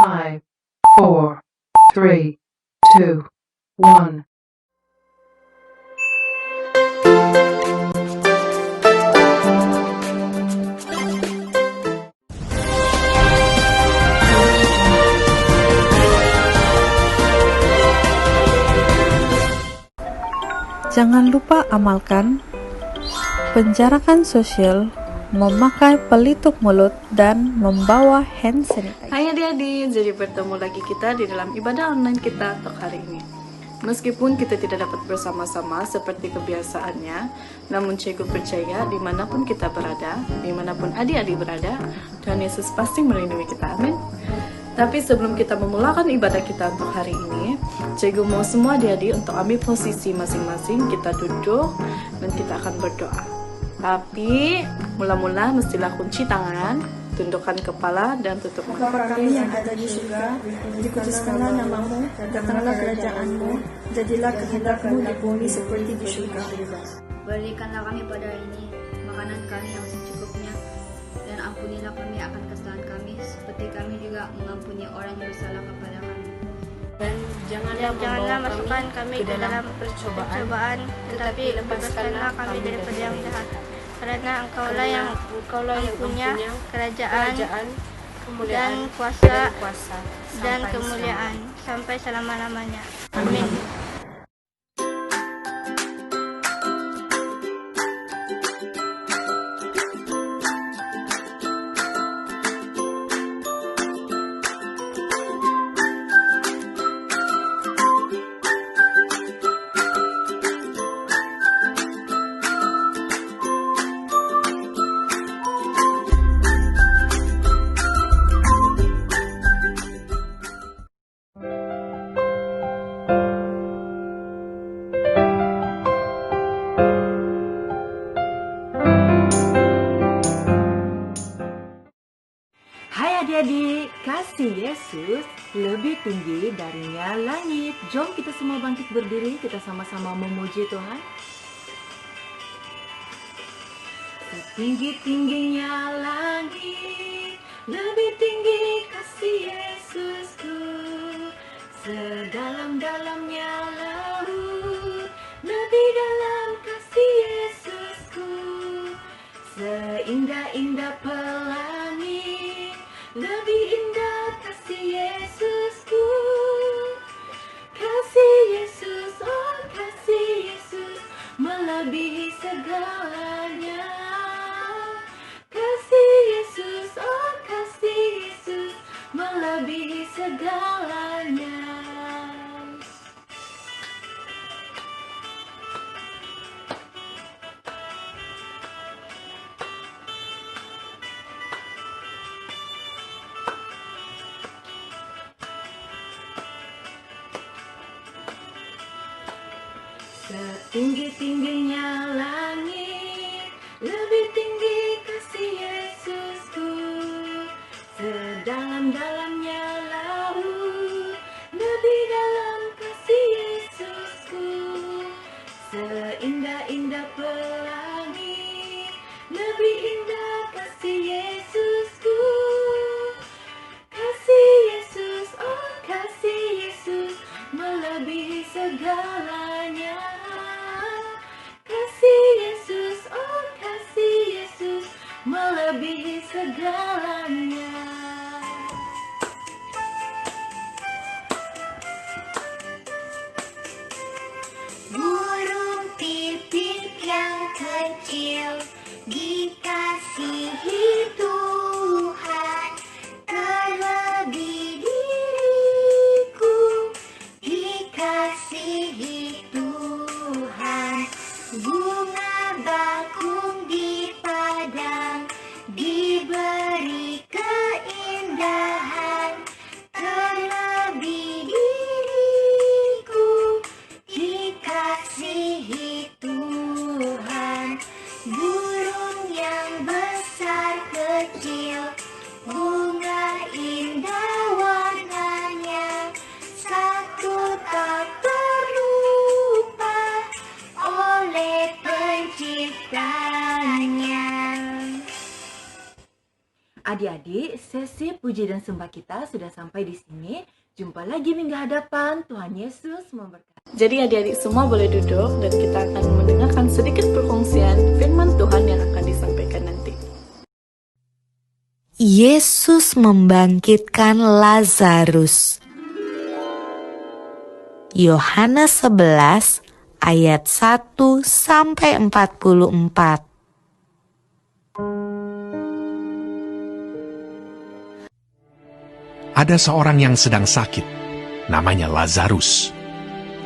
5, 4, 3, 2, 1. Jangan lupa amalkan penjarakan sosial, memakai pelitup mulut, dan membawa hand sanitizer. Hai adik-adik, jadi bertemu lagi kita di dalam ibadah online kita untuk hari ini. Meskipun kita tidak dapat bersama-sama seperti kebiasaannya, namun cikgu percaya dimanapun kita berada, dimanapun adik-adik berada, Tuhan Yesus pasti melindungi kita, amin. Tapi sebelum kita memulakan ibadah kita untuk hari ini, cikgu mau semua adik-adik untuk ambil posisi masing-masing, kita duduk dan kita akan berdoa. Tapi mula-mula mestilah kunci tangan, tundukkan kepala dan tutup mata. Bapa kami yang ada di surga, dikuduskanlah namamu, datanglah kerajaanmu, jadilah kehendakmu di bumi seperti di surga. Berikanlah kami pada hari ini makanan kami yang secukupnya, dan ampunilah kami akan kesalahan kami, seperti kami juga mengampuni orang yang bersalah kepada kami. Dan janganlah masukkan kami ke dalam percobaan, tetapi lepaskanlah kami daripada yang jahat. Karena Engkaulah yang punya kerajaan dan kuasa dan kemuliaan sampai selama-lamanya. Amin. Adik-adik, kasih Yesus lebih tinggi darinya langit. Jom kita semua bangkit berdiri, kita sama-sama memuji Tuhan. Setinggi-tingginya langit, lebih tinggi kasih Yesusku. Sedalam-dalamnya laut, lebih dalam kasih Yesusku. Seindah-indah pelangi, lebih indah kasih Yesusku. Kasih Yesus, oh kasih Yesus, melebihi segalanya. Kasih Yesus, oh kasih Yesus, melebihi segalanya. Setinggi-tingginya langit, lebih tinggi kasih Yesusku. Sedalam-dalamnya laut, lebih dalam kasih Yesusku. Seindah-indah pelangi, lebih indah kasih Yesusku. Kasih Yesus, oh kasih Yesus, melebihi segalanya. Kasih Yesus, oh kasih Yesus, melebihi segalanya. Burung pipit yang kecil dikasihi Tuhan, terlebih diriku dikasihi Adik-adik, sesi puji dan sembah kita sudah sampai di sini. Jumpa lagi minggu hadapan. Tuhan Yesus memberkati. Jadi adik-adik semua boleh duduk dan kita akan mendengarkan sedikit perkongsian firman Tuhan yang akan disampaikan nanti. Yesus membangkitkan Lazarus. Yohanes 11 ayat 1 sampai 44. Ada seorang yang sedang sakit, namanya Lazarus.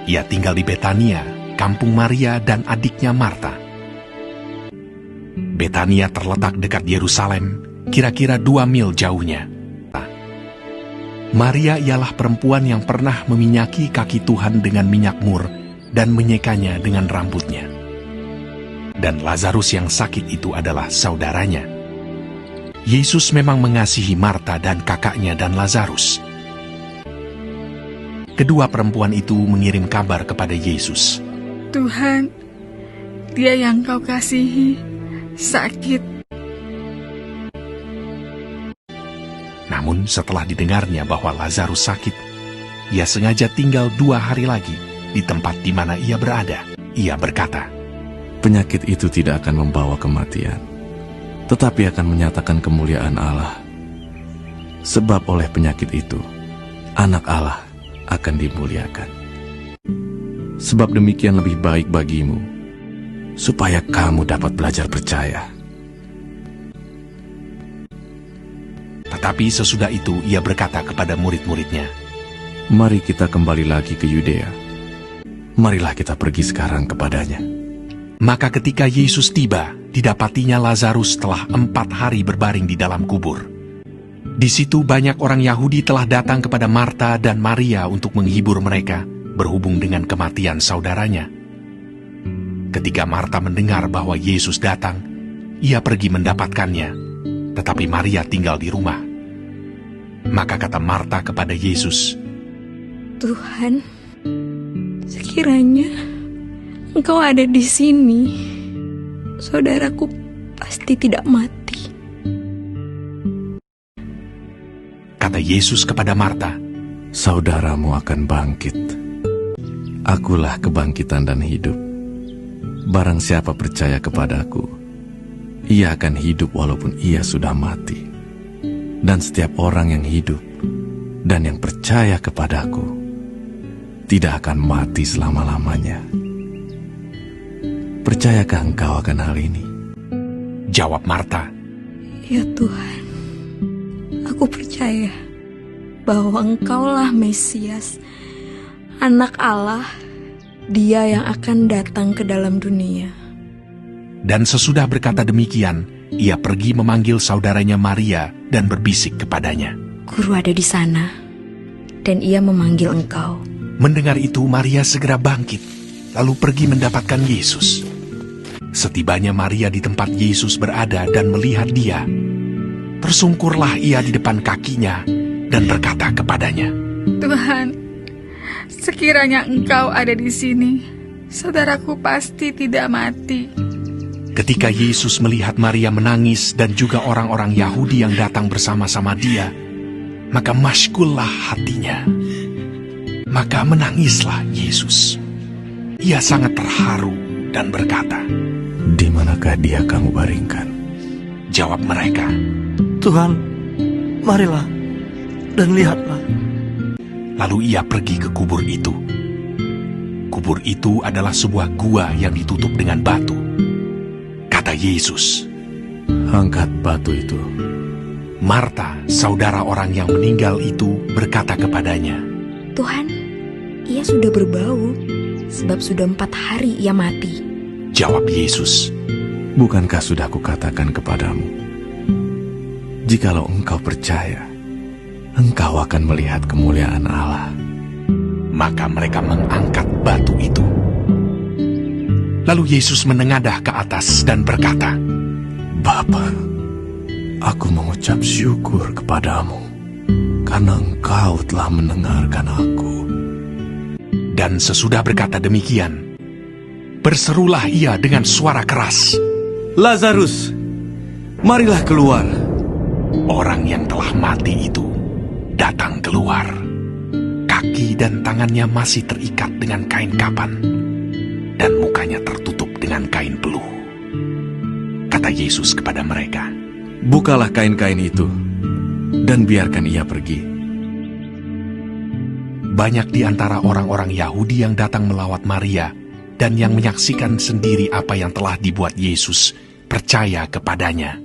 Ia tinggal di Betania, kampung Maria dan adiknya Marta. Betania terletak dekat Yerusalem, kira-kira 2 mil jauhnya. Maria ialah perempuan yang pernah meminyaki kaki Tuhan dengan minyak mur dan menyekanya dengan rambutnya. Dan Lazarus yang sakit itu adalah saudaranya. Yesus memang mengasihi Marta dan kakaknya dan Lazarus. Kedua perempuan itu mengirim kabar kepada Yesus. Tuhan, dia yang kau kasihi sakit. Namun setelah didengarnya bahwa Lazarus sakit, ia sengaja tinggal 2 hari lagi di tempat di mana ia berada. Ia berkata, penyakit itu tidak akan membawa kematian, tetapi akan menyatakan kemuliaan Allah. Sebab oleh penyakit itu, anak Allah akan dimuliakan. Sebab demikian lebih baik bagimu, supaya kamu dapat belajar percaya. Tetapi sesudah itu ia berkata kepada murid-muridnya, mari kita kembali lagi ke Yudea. Marilah kita pergi sekarang kepadanya. Maka ketika Yesus tiba, didapatinya Lazarus telah 4 hari berbaring di dalam kubur. Di situ banyak orang Yahudi telah datang kepada Marta dan Maria untuk menghibur mereka berhubung dengan kematian saudaranya. Ketika Marta mendengar bahwa Yesus datang, ia pergi mendapatkannya, tetapi Maria tinggal di rumah. Maka kata Marta kepada Yesus, Tuhan, sekiranya Engkau ada di sini, saudaraku pasti tidak mati. Kata Yesus kepada Marta, saudaramu akan bangkit. Akulah kebangkitan dan hidup. Barang siapa percaya kepadaku, ia akan hidup walaupun ia sudah mati. Dan setiap orang yang hidup dan yang percaya kepadaku tidak akan mati selama-lamanya. Percayakah engkau akan hal ini? Jawab Marta, Ya Tuhan, aku percaya bahwa Engkaulah Mesias, Anak Allah, Dia yang akan datang ke dalam dunia. Dan sesudah berkata demikian, ia pergi memanggil saudaranya Maria dan berbisik kepadanya, Guru ada di sana, dan ia memanggil engkau. Mendengar itu, Maria segera bangkit, lalu pergi mendapatkan Yesus. Setibanya Maria di tempat Yesus berada dan melihat dia, tersungkurlah ia di depan kakinya dan berkata kepadanya, Tuhan, sekiranya engkau ada di sini, saudaraku pasti tidak mati. Ketika Yesus melihat Maria menangis dan juga orang-orang Yahudi yang datang bersama-sama dia, maka masykullah hatinya. Maka menangislah Yesus. Ia sangat terharu dan berkata, di manakah dia kamu baringkan? Jawab mereka, Tuhan, marilah dan lihatlah. Lalu ia pergi ke kubur itu. Kubur itu adalah sebuah gua yang ditutup dengan batu. Kata Yesus, angkat batu itu. Marta, saudara orang yang meninggal itu, berkata kepadanya, Tuhan, ia sudah berbau, sebab sudah 4 hari ia mati. Jawab Yesus, bukankah sudah kukatakan kepadamu, jikalau engkau percaya, engkau akan melihat kemuliaan Allah. Maka mereka mengangkat batu itu. Lalu Yesus menengadah ke atas dan berkata, Bapa, aku mengucap syukur kepadamu, karena engkau telah mendengarkan aku. Dan sesudah berkata demikian, berserulah ia dengan suara keras, Lazarus, marilah keluar. orang yang telah mati itu datang keluar. Kaki dan tangannya masih terikat dengan kain kapan, dan mukanya tertutup dengan kain peluh. Kata Yesus kepada mereka, "Bukalah kain-kain itu, dan biarkan ia pergi." Banyak di antara orang-orang Yahudi yang datang melawat Maria dan yang menyaksikan sendiri apa yang telah dibuat Yesus percaya kepadanya.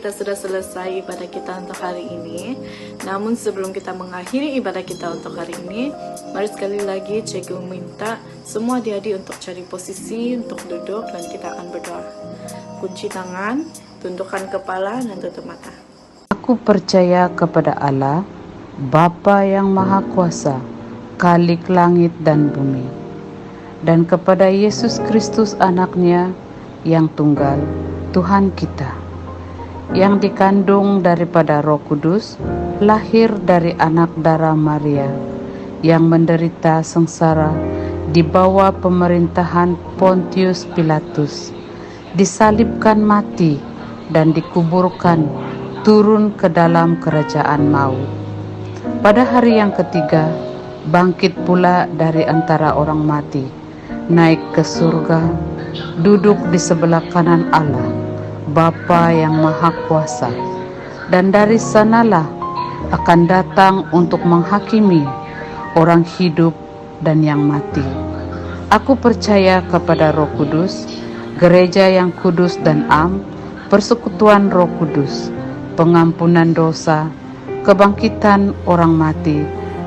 kita sudah selesai ibadah kita untuk hari ini. Namun sebelum kita mengakhiri ibadah kita untuk hari ini, mari sekali lagi cikgu minta semua adik-adik untuk cari posisi untuk duduk dan kita akan berdoa. Kunci tangan, tundukkan kepala dan tutup mata. Aku percaya kepada Allah, Bapa yang Maha Kuasa, Khalik langit dan bumi, dan kepada Yesus Kristus anaknya yang tunggal, Tuhan kita, yang dikandung daripada Roh Kudus, lahir dari anak darah Maria, yang menderita sengsara di bawah pemerintahan Pontius Pilatus, disalibkan mati dan dikuburkan, turun ke dalam kerajaan maut. Pada hari yang ketiga, bangkit pula dari antara orang mati, naik ke surga, duduk di sebelah kanan Allah, Bapa yang Maha Kuasa, dan dari sanalah akan datang untuk menghakimi orang hidup dan yang mati. Aku percaya kepada Roh Kudus, gereja yang kudus dan am, persekutuan Roh Kudus, pengampunan dosa, kebangkitan orang mati,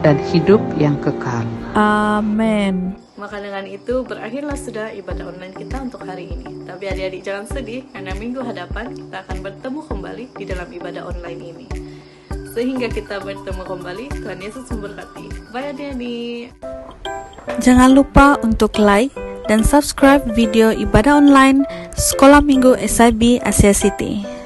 dan hidup yang kekal. Amin. Maka dengan itu berakhirlah sudah ibadah online kita untuk hari ini. Tapi adik-adik jangan sedih, karena minggu hadapan kita akan bertemu kembali di dalam ibadah online ini. Sehingga kita bertemu kembali, Tuhan Yesus memberkati. Bye adik-adik. Jangan lupa untuk like dan subscribe video ibadah online Sekolah Minggu SIB Asia City.